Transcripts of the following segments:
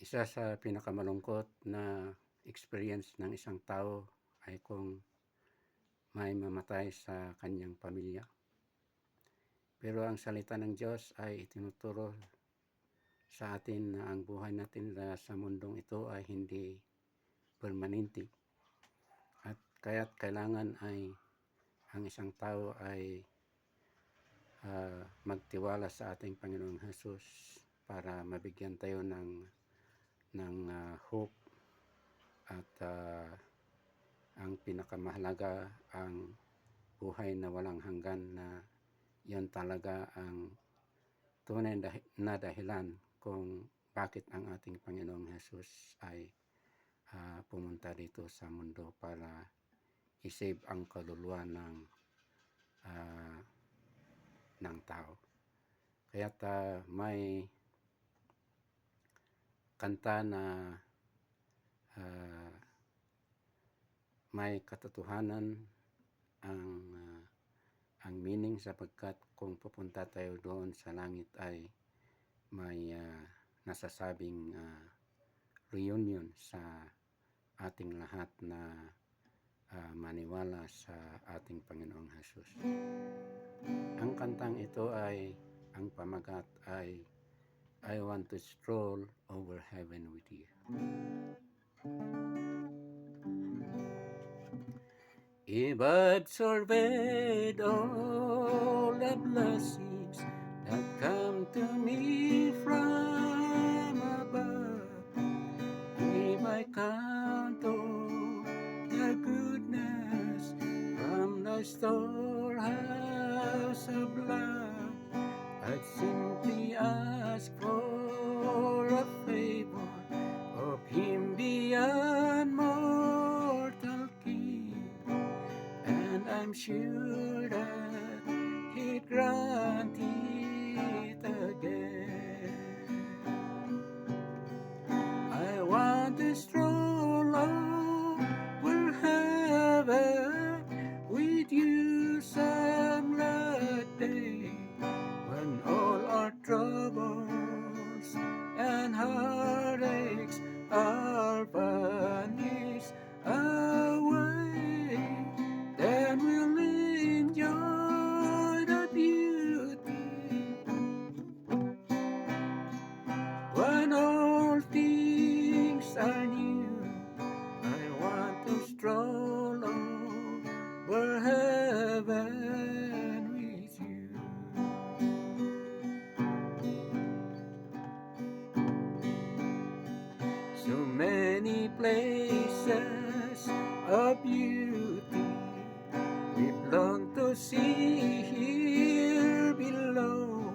Isa sa pinakamalungkot na experience ng isang tao ay kung may mamatay sa kanyang pamilya. Pero ang salita ng Diyos ay itinuturo sa atin na ang buhay natin sa mundong ito ay hindi permanente. At kaya't kailangan ay ang isang tao ay magtiwala sa ating Panginoong Hesus para mabigyan tayo ng hope at ang pinakamahalaga ang buhay na walang hanggan, na yon talaga ang tunay na dahilan kung bakit ang ating Panginoong Hesus ay pumunta dito sa mundo para isave ang kaluluwa ng tao. Kaya't may kanta na may katotohanan ang meaning, sapagkat kung pupunta tayo doon sa langit ay may nasasabing reunion sa ating lahat na maniwala sa ating Panginoong Hesus. Ang kantang ito ay, ang pamagat ay I want to stroll over heaven with you. If I'd surveyed all the blessings that come to me from above, if I count all the goodness from the storehouse of love, I'd simply ask for a favor of Him beyond mortal king, and I'm sure that He'd grant it again. I want to stroll over heaven with you some glad day, when all our troubles and heartaches are vanished away. Then we'll enjoy the beauty when all things are new. I want to stroll over heaven with you. So many places of beauty we've longed to see here below,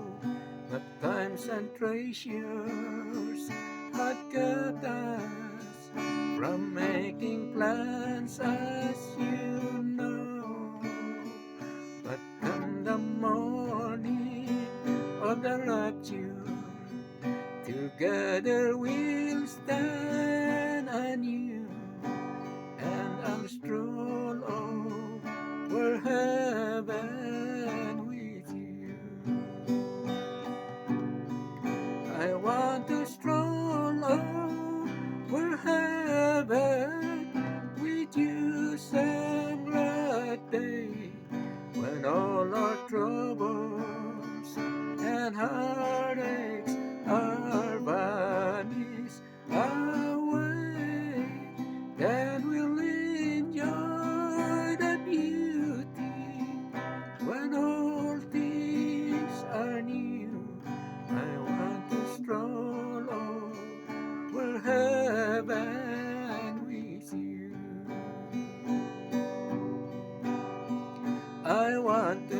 but times and treasures had kept us from making plans, as you know. But come the morning of the rapture, together we'll stand anew, and I'll stroll over heaven with you. I want to stroll over heaven with you some glad day, when all our troubles and heartaches are vanished away. Then we'll enjoy the beauty when all things are new. I want to stroll over heaven with you. I want to